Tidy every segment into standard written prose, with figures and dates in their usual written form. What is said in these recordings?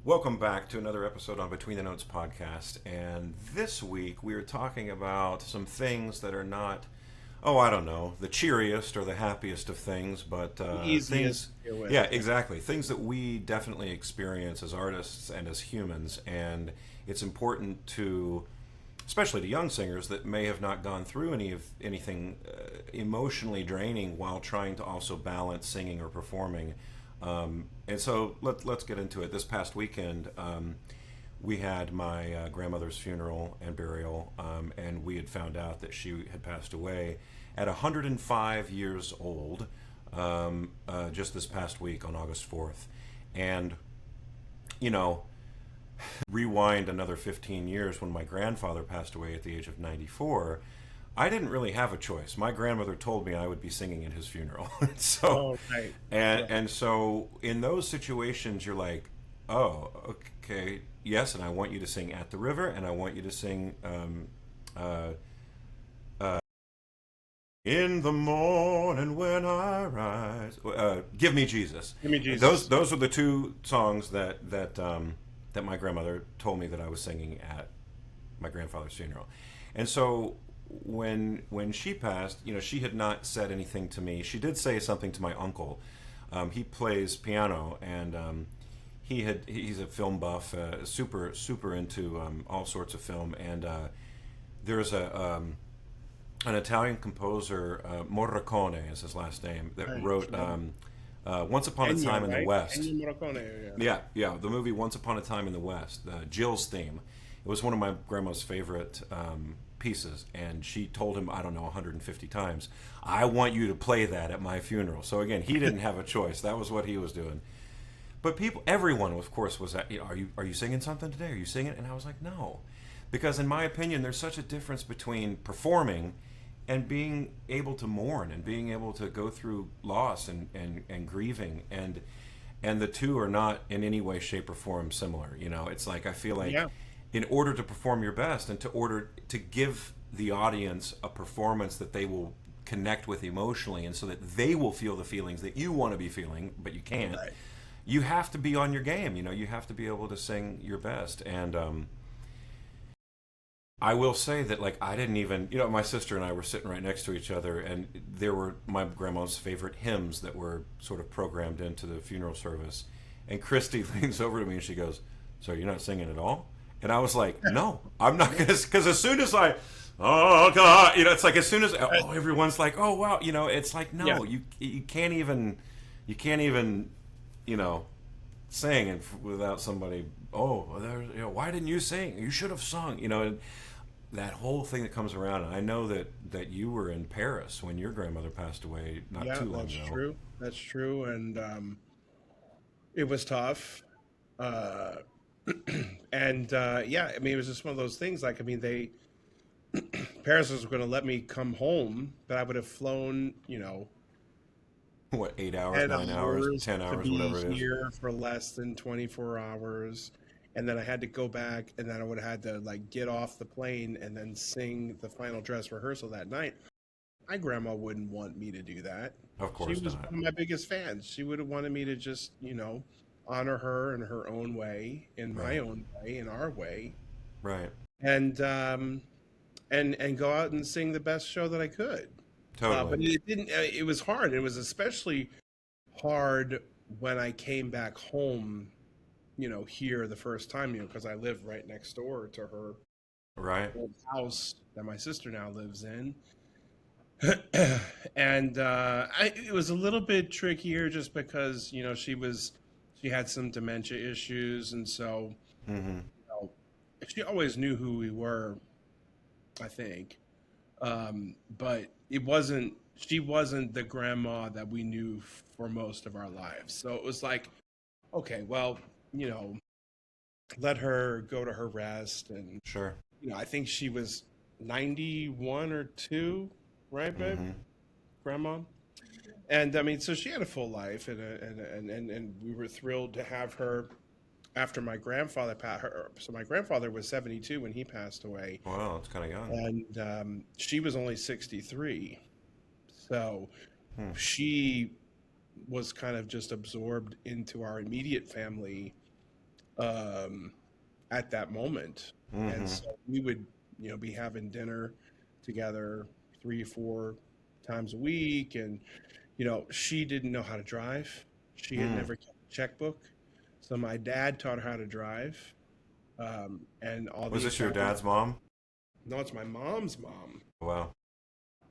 Welcome back to another episode on Between the Notes podcast. And this week we are talking about some things that are not, oh, I don't know, the cheeriest or the happiest of things, but Easiest things, to deal with. yeah, exactly. Things that we definitely experience as artists and as humans. And it's important to, especially to young singers that may have not gone through anything emotionally draining while trying to also balance singing or performing. And so let's get into it. This past weekend, we had my grandmother's funeral and burial, and we had found out that she had passed away at 105 years old just this past week on August 4th. And, you know, rewind another 15 years when my grandfather passed away at the age of 94. I didn't really have a choice. My grandmother told me I would be singing at his funeral. so Oh, right. Right. and so in those situations you're like, "Oh, okay. Yes, and I want you to sing at the river and I want you to sing uh, in the morning when I rise. Give me Jesus." Give me Those Jesus. those are the two songs that my grandmother told me that I was singing at my grandfather's funeral. And so when she passed, she had not said anything to me. She did say something to my uncle. He plays piano, and he's a film buff, super into all sorts of film. And there's an Italian composer, Morricone is his last name, that Right. wrote Right. Once Upon a Enya, Time in the right? West. Enya Morricone. Yeah. Yeah, the movie Once Upon a Time in the West, Jill's theme. It was one of my grandma's favorite pieces, and she told him, I don't know, 150 times, I want you to play that at my funeral. So again, he didn't have a choice. That was what he was doing. But everyone, of course, was at, are you singing something today? Are you singing? And I was like, no, because in my opinion, there's such a difference between performing and being able to mourn and being able to go through loss and grieving, and the two are not in any way, shape, or form similar. It's like I feel like Yeah. in order to perform your best and to order to give the audience a performance that they will connect with emotionally, and so that they will feel the feelings that you want to be feeling but you can't, Right. you have to be on your game. You have to be able to sing your best. And I will say that, like, I didn't even, my sister and I were sitting right next to each other, and there were my grandma's favorite hymns that were sort of programmed into the funeral service. And Christy leans over to me and she goes, "So you're not singing at all?" And I was like, "No, I'm not gonna," because as soon as oh God, it's like as soon as, Right. oh, everyone's like, "Oh wow," it's like, Yeah. no, you can't even, you know, sing and without somebody, oh, well, why didn't you sing? You should have sung, and that whole thing that comes around. And I know that you were in Paris when your grandmother passed away not Yeah. too long That's ago. true. That's true. And it was tough. Uh, and yeah, I mean, it was just one of those things. Like, I mean, Paris was going to let me come home, but I would have flown, What, 8 hours, 10 9 hours, hours ten to hours, be whatever it is. here for less than 24 hours. And then I had to go back, and then I would have had to like get off the plane and then sing the final dress rehearsal that night. My grandma wouldn't want me to do that. Of She course was not. one of my biggest fans. She would have wanted me to just, honor her in her own way, in my Right. own way, in our way, Right. and and go out and sing the best show that I could. Totally. But it didn't. It was hard. It was especially hard when I came back home, here the first time, because I live right next door to her Right. old house that my sister now lives in. And it was a little bit trickier just because, she had some dementia issues. And so, Mm-hmm. she always knew who we were, I think. But she wasn't the grandma that we knew for most of our lives. So it was like, okay, well, you know, let her go to her rest. And, Sure. I think she was 91 or 2, right, babe? Mm-hmm. Grandma. And I mean, so she had a full life, and we were thrilled to have her after my grandfather passed. So my grandfather was 72 when he passed away, Well, it's kind of young. and she was only 63. So Hmm. she was kind of just absorbed into our immediate family um, at that moment. And Mm-hmm. so we would, be having dinner together 3 or 4 times a week. And, she didn't know how to drive. She had Mm. never kept a checkbook. So my dad taught her how to drive. And all Was the this your Italian, dad's mom? no, it's my mom's mom, Wow.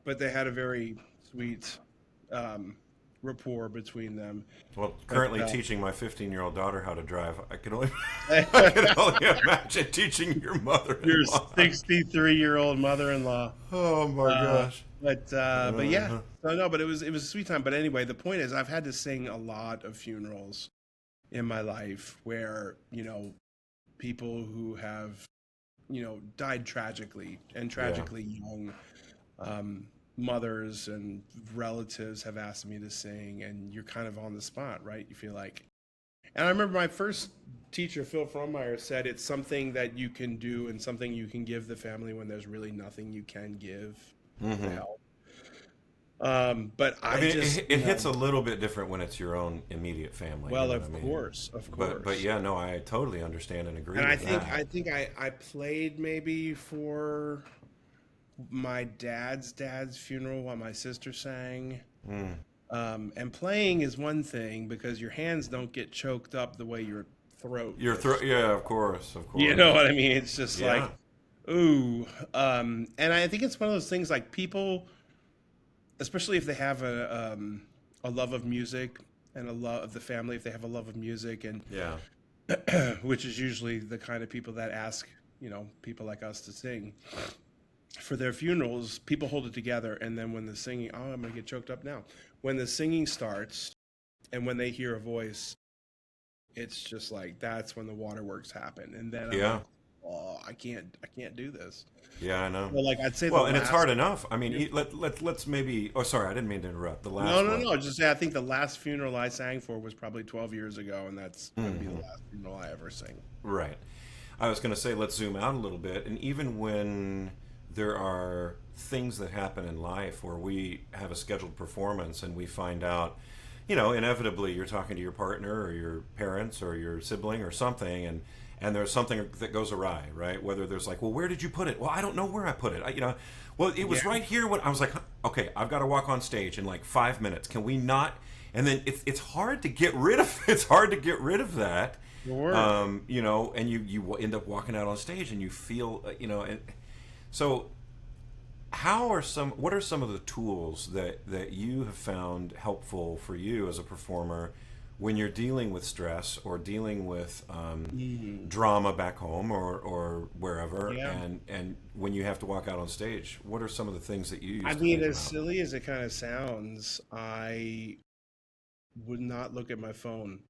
but they had a very sweet um, rapport between them. Well, But currently teaching my 15-year-old daughter how to drive. I can only uh, I can only imagine teaching your your mother-in-law. 63-year-old mother-in-law. Oh my Uh, gosh. but yeah, Uh-huh. so no, but it was a sweet time. But anyway, the point is, I've had to sing a lot of funerals in my life where people who have died tragically and Yeah. tragically young. Um, Mothers and relatives have asked me to sing, and you're kind of on the spot, right? You feel like, and I remember my first teacher, Phil Fromeyer, said it's something that you can do and something you can give the family when there's really nothing you can give to Mm-hmm. help. But I I mean, just, it hits a little bit different when it's your own immediate family. You well, know what I of mean? course, of But course. yeah, no, I totally understand and agree And I with think that. I think I played maybe for my dad's funeral while my sister sang. Mm. And playing is one thing because your hands don't get choked up the way your throat Your gets. throat, yeah, of course, of You know course. what I mean? It's just Yeah, like, ooh. And I think it's one of those things like people, especially if they have a love of music and a love of the family, if they have a love of music, and yeah, which is usually the kind of people that ask, people like us to sing for their funerals, people hold it together. And then when the singing, oh, I'm going to get choked up now. When the singing starts and when they hear a voice, it's just like that's when the waterworks happen. And then I'm yeah, like, oh, I can't do this. yeah. I know. Well, like I'd say the Well, and it's hard last. enough. I mean, let's maybe. Oh, sorry, I didn't mean to interrupt. The No, last no, one. no. Just say I think the last funeral I sang for was probably 12 years ago, and that's going to be the Hmm. last funeral I ever sing. Right. I was going to say let's zoom out a little bit, and even when there are things that happen in life where we have a scheduled performance and we find out, inevitably you're talking to your partner or your parents or your sibling or something, and there's something that goes awry, right? Whether there's like, well, where did you put it? Well, I don't know where I put it. Well, it Yeah, was right here when I was like, okay, I've got to walk on stage in like 5 minutes. Can we not? And then it's hard to get rid of. It's hard to get rid of that. sure. And you end up walking out on stage and you feel, and so what are some of the tools that you have found helpful for you as a performer when you're dealing with stress or dealing with Mhm. drama back home or wherever, Yeah. and when you have to walk out on stage, what are some of the things that you I use to mean, think as about? silly as it kind of sounds, I would not look at my phone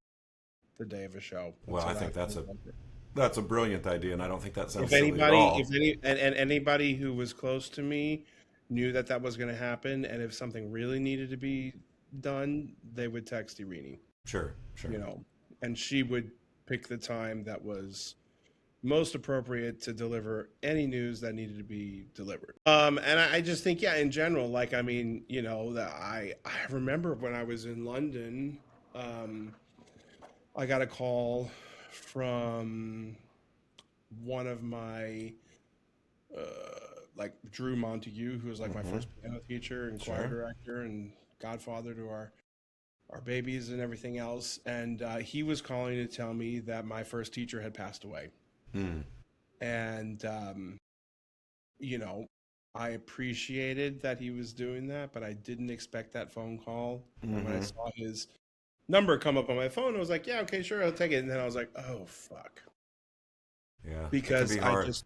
the day of a show Well, I until think after it was over. that's a brilliant idea, and I don't think that If sounds silly at anybody, all. if any, and anybody who was close to me knew that that was going to happen, and if something really needed to be done, they would text Irene, Sure, sure. you know, and she would pick the time that was most appropriate to deliver any news that needed to be delivered. And I just think, yeah, in general, like, I mean, that I remember when I was in London, um, I got a call from one of my like Drew Montague, who was like my Mm-hmm. first piano teacher and choir Sure. director and godfather to our babies and everything else. And he was calling to tell me that my first teacher had passed away. Hmm. And you know, I appreciated that he was doing that, but I didn't expect that phone call. And when I Mm-hmm. saw his number come up on my phone, I was like, yeah, okay, sure, I'll take it. And then I was like, oh fuck. Yeah, it can Because be I hard. just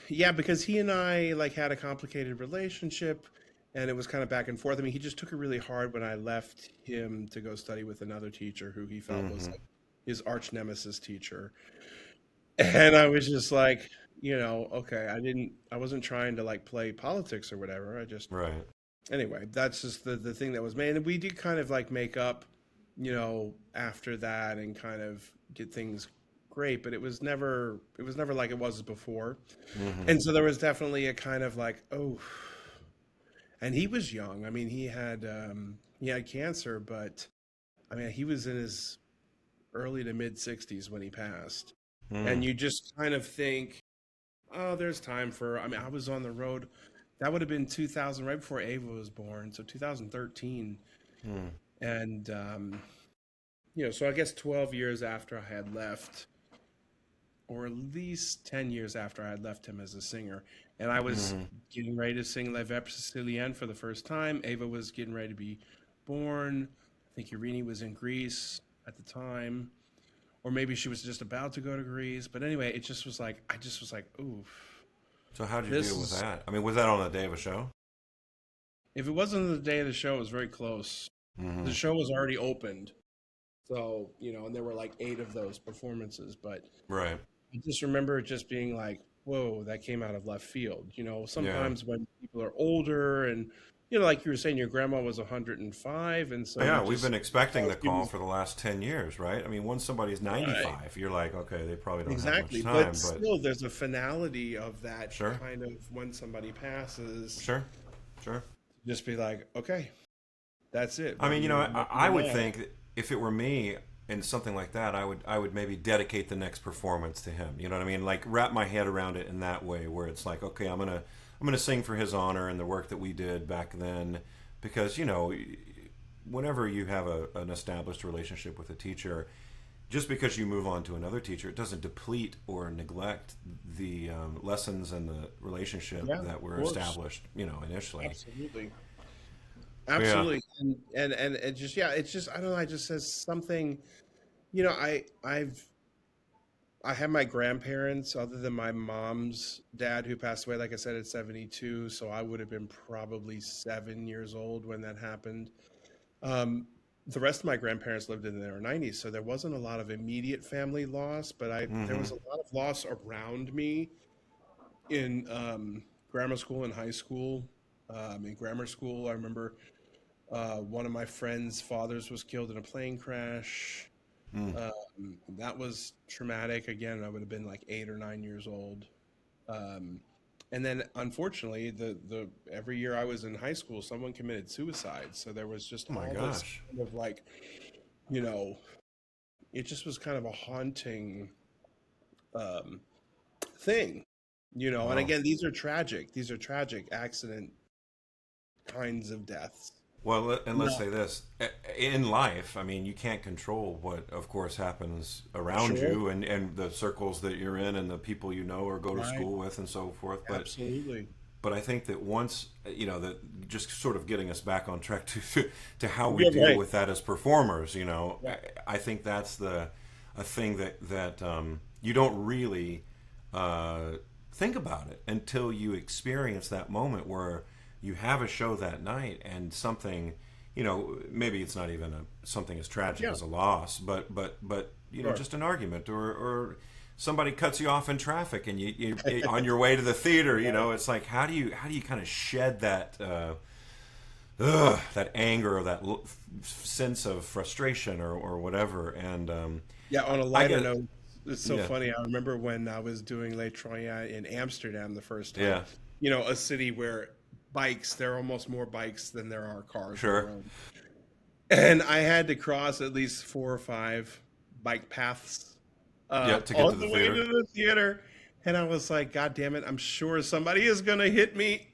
yeah, because he and I like had a complicated relationship and it was kind of back and forth. I mean, he just took it really hard when I left him to go study with another teacher who he felt was Mm-hmm. like his arch nemesis teacher. And I was just like, okay, I wasn't trying to like play politics or whatever. I just Right. anyway, that's just the thing that was made. And we did kind of like make up, after that and kind of get things great, but it was never like it was before. Mm-hmm. And so there was definitely a kind of like, oh, and he was young. I mean, he had cancer, but I mean, he was in his early to mid 60s when he passed. And you just kind of think, oh, there's time for. I mean, I was on the road. That would have been 2000, right before Ava was born, so 2013, Mm. and so I guess 12 years after I had left, or at least 10 years after I had left him as a singer, and I was Mm-hmm. getting ready to sing Les Veuves Siciliennes for the first time. Ava was getting ready to be born. I think Irini was in Greece at the time, or maybe she was just about to go to Greece. But anyway, it just was like I just was like, oof, So how'd you this deal with is. that? I mean, was that on the day of a show? If it wasn't the day of the show, it was very close. Mm-hmm. The show was already opened, so and there were like 8 of those performances. But Right. I just remember it just being like, whoa, that came out of left field. Yeah. Sometimes when people are older and like you were saying, your grandma was 105, and so you Yeah, we've just been expecting the call you- for the last 10 years, right? I mean, once somebody's right. 95, you're like, okay, they probably don't have much Exactly, time, but but still, there's a finality of that sure, kind of when somebody passes. sure, sure. Just be like, okay, that's it. I What mean, do you what do I you would know? think that if it were me and something like that, I would maybe dedicate the next performance to him. You know what I mean? Like wrap my head around it in that way, where it's like, okay, I'm gonna sing for his honor and the work that we did back then, because whenever you have an established relationship with a teacher, just because you move on to another teacher, it doesn't deplete or neglect the lessons and the relationship Yeah, that of were course, established, initially. absolutely. Yeah. Absolutely, and it just it's just I don't know. I just says something. You know, I have my grandparents, other than my mom's dad, who passed away, like I said, at 72. So I would have been probably 7 years old when that happened. Um, the rest of my grandparents lived in their 90s, so there wasn't a lot of immediate family loss, but there Mm-hmm. was a lot of loss around me in grammar school and high school. In grammar school, I remember one of my friends' fathers was killed in a plane crash. Mm. That was traumatic. Again, I would have been like 8 or 9 years old. Um, and then, unfortunately, the every year I was in high school, someone committed suicide. So there was just Oh my all this gosh. kind of like, you know, it just was kind of a haunting um, thing, And Wow. again, these are tragic. These are tragic accident kinds of deaths. Well, and let's No, say this: in life, I mean, you can't control what, of course, happens around sure, you and the circles that you're in and the people you know or go to right, school with and so forth. absolutely, But I think that once that just sort of getting us back on track to to how we yeah, deal right, with that as performers. yeah, I think that's a thing that you don't really uh, think about it until you experience that moment where you have a show that night and something, maybe it's not even something as tragic yeah, as a loss, but sure. just an argument or somebody cuts you off in traffic and on your way to the theater, it's like how do you kind of shed that anger or that sense of frustration or whatever, and Yeah, on a I lighter get note, it's so yeah, funny. I remember when I was doing Les Troyens in Amsterdam the first time. yeah, A city where there are almost more bikes than there are cars on the sure, road. And I had to cross at least 4 or 5 bike paths yeah, to get to on the the way to theater. the theater. And I was like, God damn it, I'm sure somebody is going to hit me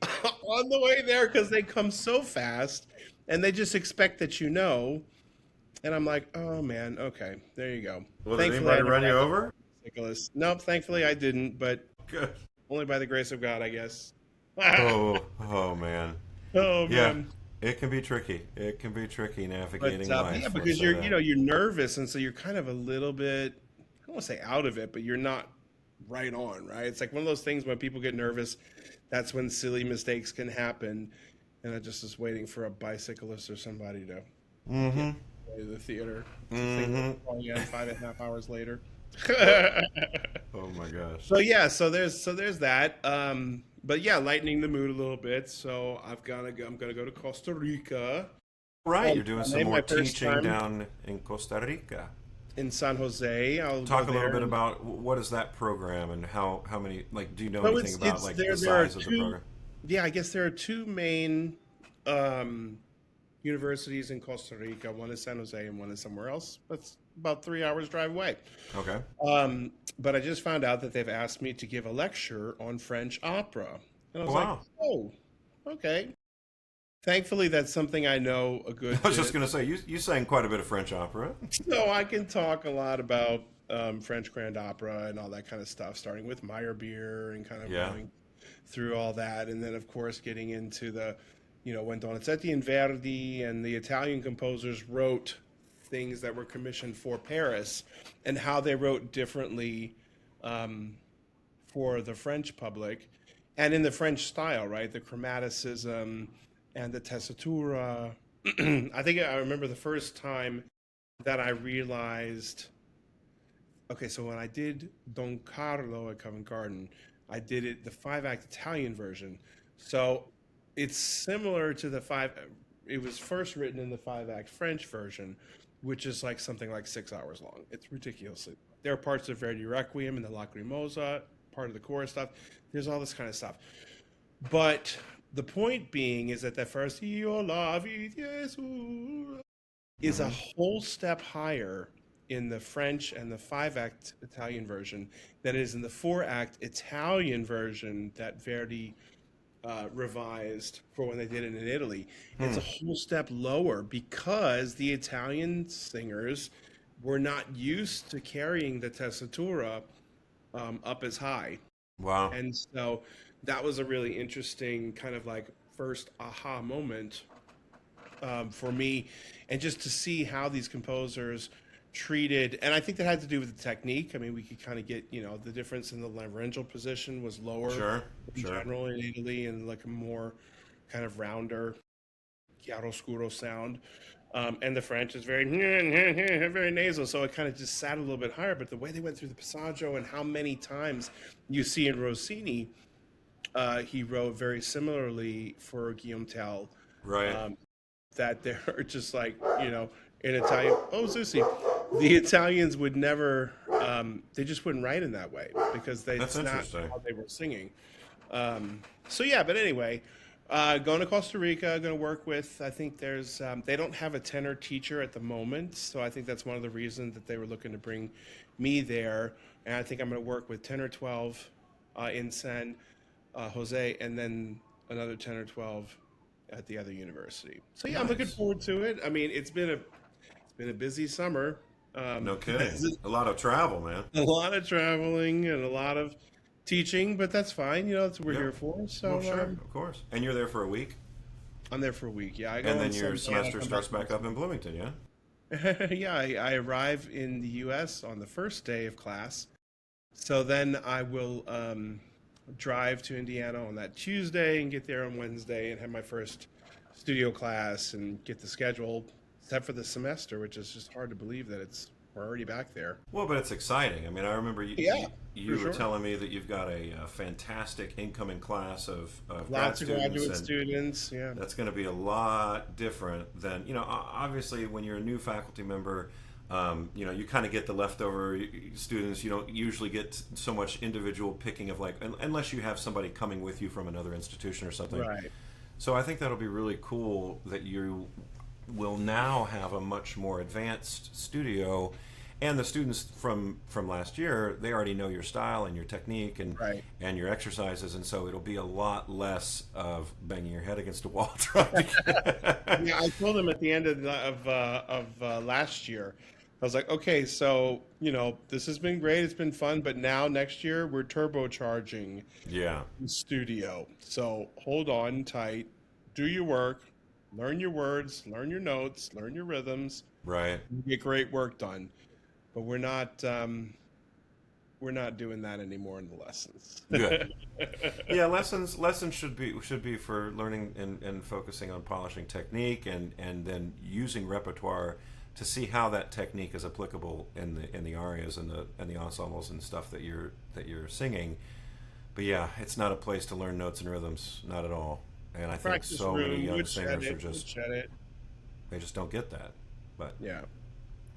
on the way there because they come so fast and they just expect that you know. And I'm like, oh man, okay, there you go. Well, did Thankfully, I anybody never run you had to over? Nicholas. Nope, thankfully I didn't, but Good. only by the grace of God, I guess. Oh man. Oh Yeah, man. it can be tricky. It can be tricky But navigating yeah, life. Let's because say you're that. you're nervous, and so you're kind of a little bit. I don't want to say out of it, but you're not right on, right? It's like one of those things when people get nervous, that's when silly mistakes can happen. And I just was waiting for a bicyclist or somebody to get Mm-hmm. to the theater to sing Mm-hmm. again 5.5 hours later. Yep. Oh my gosh. So yeah, so there's that. But yeah, lightening the mood a little bit. So I'm gonna go to Costa Rica Right, on you're doing some Sunday, more my first teaching time down in Costa Rica. in San Jose. I'll go Talk a little there. bit about what is that program and how many, like, do you know So anything it's about it's like there. the There are size of the two. program? Yeah, I guess there are two main um, universities in Costa Rica. One is San Jose and one is somewhere else. That's about 3 hours drive away. Okay. But I just found out that they've asked me to give a lecture on French opera. And I was like, Wow. oh, okay. Thankfully, that's something I know a good I was just bit. going to say, you sang quite a bit of French opera. So I can talk a lot about French Grand Opera and all that kind of stuff, starting with Meyerbeer and kind of Yeah. going through all that. And then, of course, getting into when Donizetti and Verdi and the Italian composers wrote things that were commissioned for Paris and how they wrote differently um, for the French public and in the French style, right? The chromaticism and the tessitura. I remember the first time that I realized, okay, so when I did Don Carlo at Covent Garden, I did it the 5 act Italian version. So it's similar to it was first written in the 5 act French version, which is like something like 6 hours long. It's ridiculously. There are parts of Verdi Requiem and the Lacrimosa, part of the chorus stuff. There's all this kind of stuff. But the point being is that the first Io la vi Gesù is a Hmm. whole step higher in the French and the 5 act Italian version than it is in the 4 act Italian version that Verdi revised for when they did it in Italy. It's Hmm. a whole step lower because the Italian singers were not used to carrying the tessitura up as high. Wow. And so that was a really interesting kind of like first aha moment for me, and just to see how these composers treated, and I think that had to do with the technique. I mean, we could kind of get, the difference in the laryngeal position was lower Sure. in Sure. general in Italy, and like a more kind of rounder chiaroscuro sound. And the French is very very nasal, so it kind of just sat a little bit higher. But the way they went through the passaggio and how many times you see in Rossini, he wrote very similarly for Guillaume Tell, Right. um, that they're just like, in Italian. Oh, Zusi, the Italians would never, they just wouldn't write in that way because That's it's not interesting. how they were singing. So yeah, but anyway, going to Costa Rica, going to work with. I think they don't have a tenor teacher at the moment, so I think that's one of the reasons that they were looking to bring me there. And I think I'm going to work with 10 or 12 in San Jose, and then another 10 or 12 at the other university. So yeah, I'm looking Nice. forward to it. I mean, it's been a busy summer. No kidding. A lot of travel, man. A lot of traveling and a lot of teaching, but that's fine. That's what we're Yeah. here for. Well, So sure, of course. And you're there for a week, I'm there for a week. Yeah, I go and on then your Sunday and I semester come starts back. back up in Bloomington, yeah? Yeah, I arrive in the U.S. on the first day of class. So then I will drive to Indiana on that Tuesday and get there on Wednesday and have my first studio class and get the schedule set for the semester, which is just hard to believe that we're already back there. Well, but it's exciting. I mean, I remember you, Yeah, you for were sure. telling me that you've got a fantastic incoming class of grad Lots of students, graduate and students. Yeah. that's going to be a lot different than, obviously when you're a new faculty member, you kind of get the leftover students. You don't usually get so much individual picking of, like, unless you have somebody coming with you from another institution or something. Right. So I think that'll be really cool that you will now have a much more advanced studio, and the students from last year, they already know your style and your technique and Right. and your exercises, and so it'll be a lot less of banging your head against a wall trying to Yeah, I told him at the end of last year, I was like, okay, so this has been great, it's been fun, but now next year we're turbocharging yeah, the studio. So hold on tight, do your work, learn your words, learn your notes, learn your rhythms, right, and get great work done. But we're not doing that anymore in the lessons. good. Yeah, lessons should be for learning and focusing on polishing technique, and then using repertoire to see how that technique is applicable in the arias and the ensembles and stuff that you're singing. But yeah, it's not a place to learn notes and rhythms, not at all. And I think Practice so many room, young would shed singers are it, would just shed it. they just don't get that. But Yeah,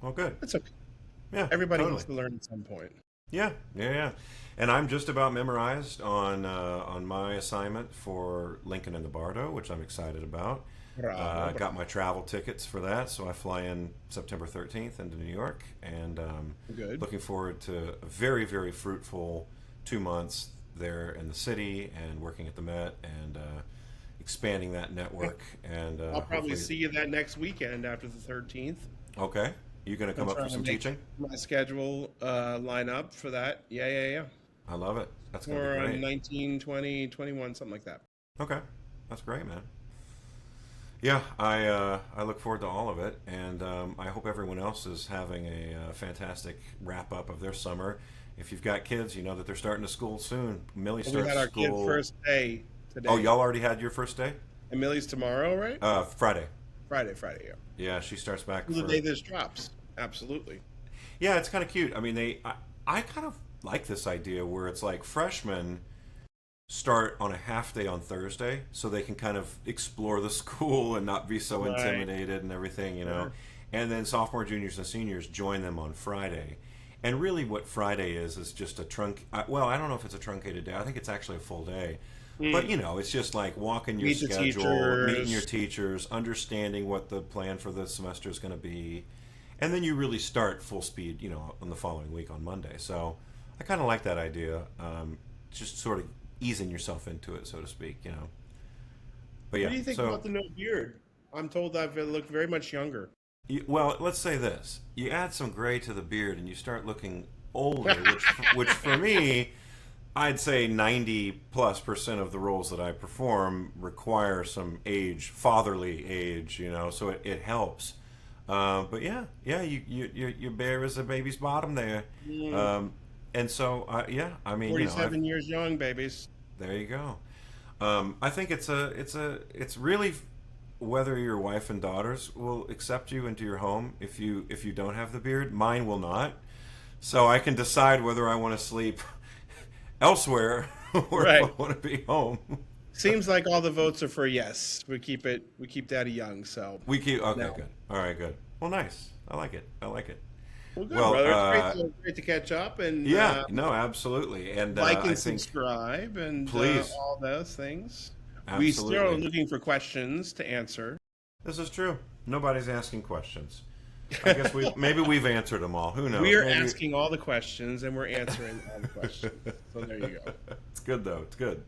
well, good. it's okay. Yeah, Everybody totally. needs to learn at some point. Yeah, yeah, yeah. And I'm just about memorized on my assignment for Lincoln and the Bardo, which I'm excited about. Bravo. Got my travel tickets for that, so I fly in September 13th into New York, and Good. looking forward to a very, very fruitful 2 months there in the city and working at the Met and expanding that network. And I'll probably hopefully, see you that next weekend after the 13th. okay, you going to come I'm up for trying to some make teaching? my schedule line up for that. Yeah. I love it. That's going to Or be great. 19, 20, 21, something like that. Okay, that's great, man. Yeah, I look forward to all of it, and I hope everyone else is having a fantastic wrap up of their summer. If you've got kids, you know that they're starting to school soon. Millie We starts had our kid school. first day today. Oh, y'all already had your first day? And Millie's tomorrow, right? Friday. Friday, yeah. Yeah, she starts back The for. day this drops. Absolutely. Yeah, it's kind of cute. I mean, I kind of like this idea where it's like freshmen start on a half day on Thursday so they can kind of explore the school and not be so Right. intimidated and everything, you know. Sure. And then sophomore, juniors, and seniors join them on Friday. And really what Friday is just a well, I don't know if it's a truncated day. I think it's actually a full day. But, you know, it's just like walking your Meet the schedule, teachers. meeting your teachers, understanding what the plan for the semester is going to be. And then you really start full speed, you know, on the following week on Monday. So I kind of like that idea. Just sort of easing yourself into it, so to speak, you know. But yeah, What do you think so about the no beard? I'm told I've looked very much younger. well, let's say this: you add some gray to the beard, and you start looking older, which for me, I'd say 90+% of the roles that I perform require some age, fatherly age, you know. So it helps. But yeah, you bare as a baby's bottom there. And so, yeah, I mean, you know, 47 years young, babies. there you go. I think it's really whether your wife and daughters will accept you into your home if you don't have the beard. Mine will not. So I can decide whether I want to sleep elsewhere or if I Right. want to be home. Seems like all the votes are for yes. We keep Daddy young. So We keep okay, No. good. All right, good. Well, nice. I like it. well, good, Well, brother. It's great to catch up and Yeah, no, absolutely. And like I and think subscribe and Please. all those things. absolutely. We still are looking for questions to answer. This is true. Nobody's asking questions. I guess maybe we've answered them all. Who knows? We are Maybe- asking all the questions and we're answering all the questions. So there you go. It's good though. It's good.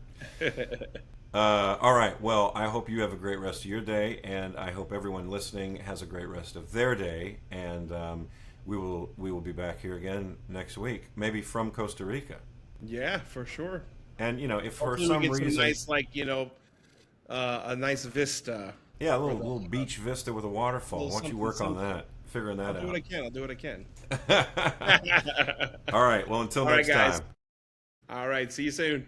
All right. Well, I hope you have a great rest of your day, and I hope everyone listening has a great rest of their day. And we will be back here again next week, maybe from Costa Rica. Yeah, for sure. And you know, if for Hopefully some we get reason, some nice, like a nice vista. yeah, a little beach vista with a waterfall. Why Little don't you work on something. that? Figuring that I'll do what I out. can. I'll do what I can. All right. Well, until All right, next guys. time. All right. See you soon.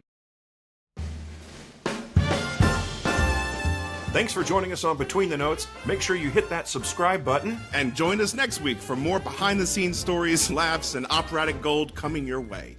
Thanks for joining us on Between the Notes. Make sure you hit that subscribe button. And join us next week for more behind the scenes stories, laughs, and operatic gold coming your way.